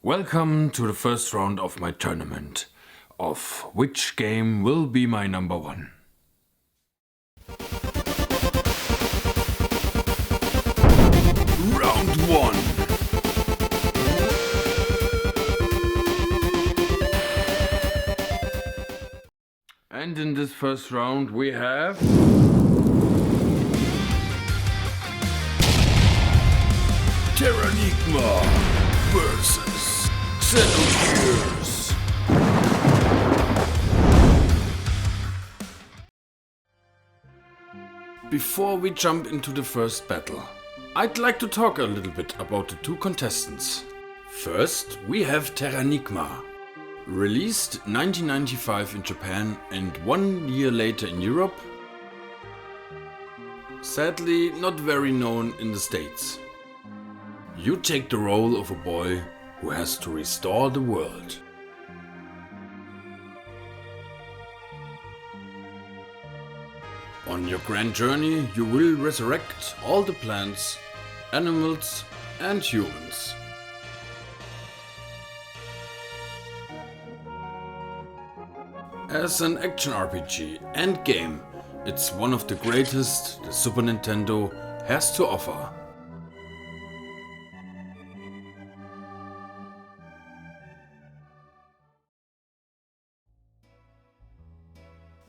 Welcome to the first round of my tournament, of which game will be my number one. Round 1. And in this first round we have Terranigma versus Xenogears. Before we jump into the first battle, I'd like to talk a little bit about the two contestants. First, we have Terranigma, released 1995 in Japan and 1 year later in Europe. Sadly, not very known in the States. You take the role of a boy who has to restore the world. On your grand journey, you will resurrect all the plants, animals and humans. As an action RPG and game, it's one of the greatest the Super Nintendo has to offer.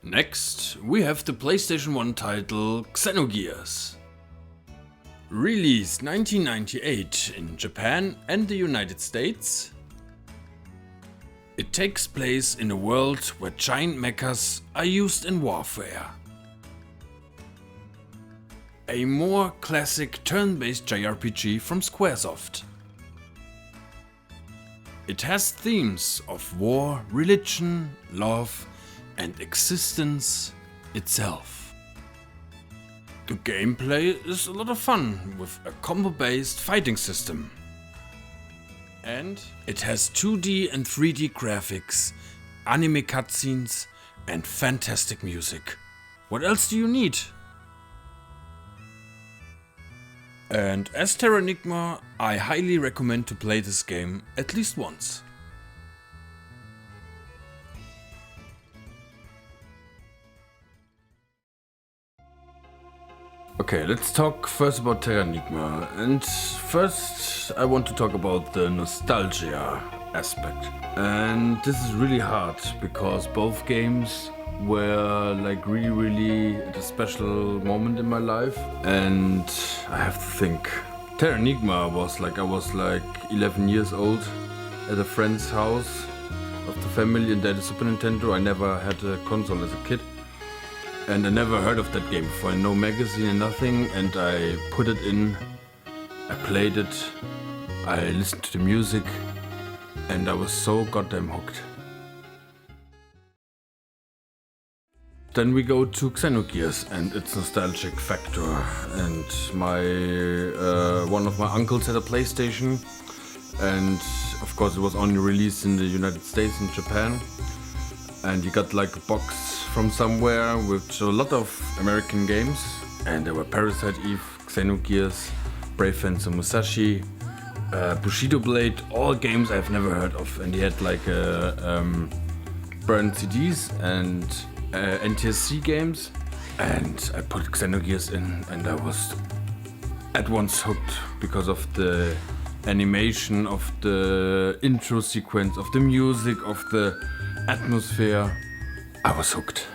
Next, we have the PlayStation 1 title Xenogears. Released 1998 in Japan and the United States. It takes place in a world where giant mechas are used in warfare. A more classic turn-based JRPG from Squaresoft. It has themes of war, religion, love, and existence itself. The gameplay is a lot of fun with a combo-based fighting system. And it has 2D and 3D graphics, anime cutscenes and fantastic music. What else do you need? And as Terranigma, I highly recommend to play this game at least once. Okay, let's talk first about Terranigma, and first I want to talk about the nostalgia aspect. And this is really hard because both games were like really at a special moment in my life, and I have to think. Terranigma was like, I was like 11 years old at a friend's house of the family, and they had a Super Nintendo. I never had a console as a kid. And I never heard of that game before, no magazine and nothing, and I put it in, I played it, I listened to the music, and I was so goddamn hooked. Then we go to Xenogears and its nostalgic factor, and one of my uncles had a PlayStation, and of course it was only released in the United States and Japan. And you got like a box from somewhere with a lot of American games, and there were Parasite Eve, Xenogears, Brave Fencer Musashi, Bushido Blade, all games I've never heard of. And he had like burned CDs and NTSC games, and I put Xenogears in, and I was at once hooked because of the animation, of the intro sequence, of the music, of the atmosphere. I was hooked.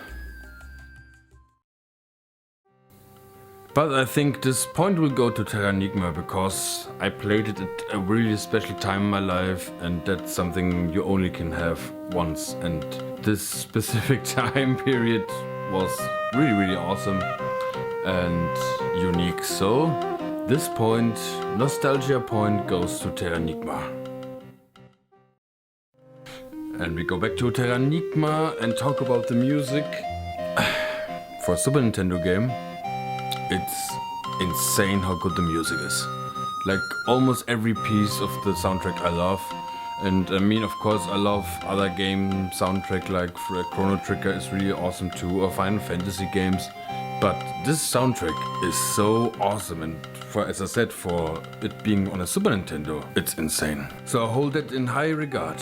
But I think this point will go to Terranigma because I played it at a really special time in my life, and that's something you only can have once, and this specific time period was really awesome and unique. So this point, nostalgia point, goes to Terranigma. And we go back to Terranigma and talk about the music. For a Super Nintendo game, it's insane how good the music is. Like almost every piece of the soundtrack I love. And I mean, of course, I love other game soundtrack like Chrono Trigger is really awesome too, or Final Fantasy games. But this soundtrack is so awesome, and as I said, for it being on a Super Nintendo, it's insane. So I hold it in high regard.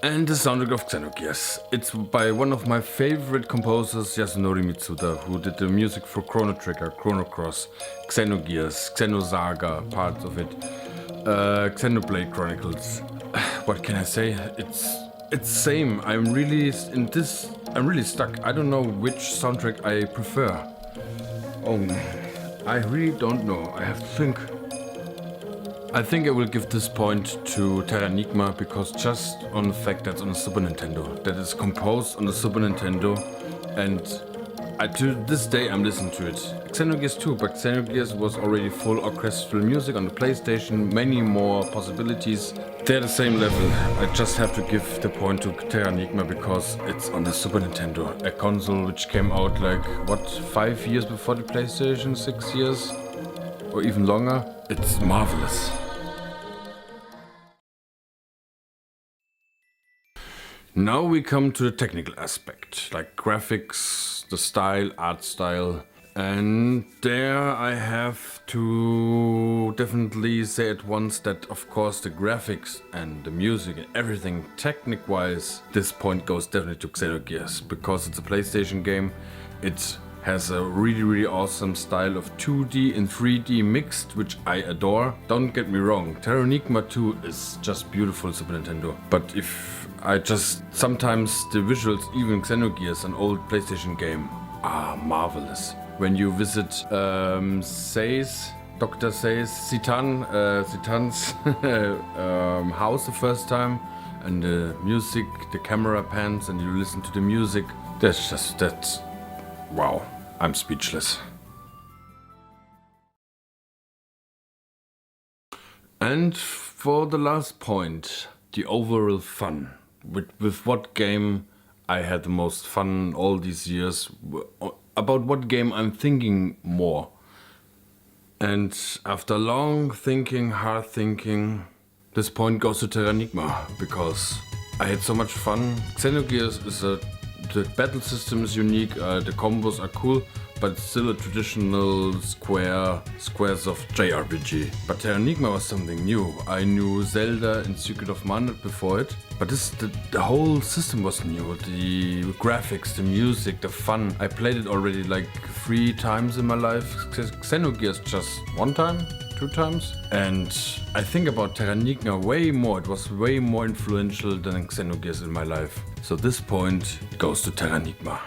And the soundtrack of Xenogears. It's by one of my favorite composers, Yasunori Mitsuda, who did the music for Chrono Trigger, Chrono Cross, Xenogears, Xenosaga, parts of it, Xenoblade Chronicles. What can I say? It's same. I'm really stuck. I don't know which soundtrack I prefer. Oh, I really don't know. I have to think. I think I will give this point to Terranigma because just on the fact that it's on the Super Nintendo, that it's composed on the Super Nintendo, and to this day I'm listening to it. Xenogears too, but Xenogears was already full orchestral music on the PlayStation, many more possibilities. They're the same level. I just have to give the point to Terranigma because it's on the Super Nintendo, a console which came out like, what, 5 years before the PlayStation, 6 years? Or even longer? It's marvelous. Now we come to the technical aspect, like graphics, the style, art style. And there I have to definitely say at once that of course the graphics and the music and everything technique-wise, this point goes definitely to Xenogears because it's a PlayStation game. It has a really awesome style of 2D and 3D mixed, which I adore. Don't get me wrong, Terranigma 2 is just beautiful Super Nintendo. But sometimes the visuals, even Xenogears, an old PlayStation game, are marvelous. When you visit Dr. Citan's house the first time, and the music, the camera pans, and you listen to the music, that's wow, I'm speechless. And for the last point, the overall fun. With what game I had the most fun all these years, about what game I'm thinking more. And after long thinking, hard thinking, this point goes to Terranigma, because I had so much fun. Xenogears the battle system is unique, the combos are cool, but it's still a traditional squares of JRPG. But Terranigma was something new. I knew Zelda and Secret of Mana before it, but the whole system was new. The graphics, the music, the fun. I played it already like 3 times in my life. Xenogears just 1 time, 2 times. And I think about Terranigma way more. It was way more influential than Xenogears in my life. So this point goes to Terranigma.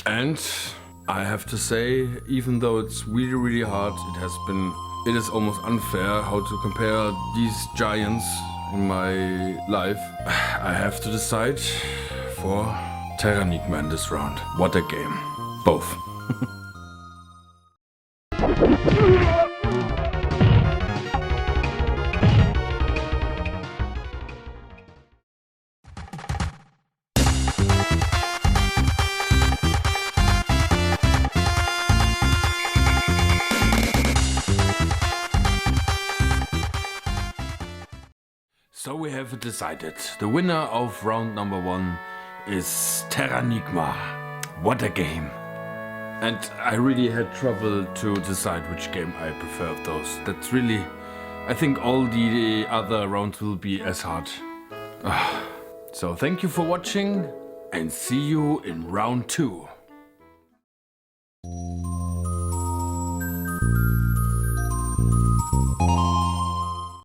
And I have to say, even though it's really hard, it is almost unfair how to compare these giants in my life. I have to decide for Terranigma in this round. What a game. Both. So we have decided. The winner of round number 1 is Terranigma. What a game. And I really had trouble to decide which game I prefer of those. That's really... I think all the other rounds will be as hard. So thank you for watching and see you in round 2.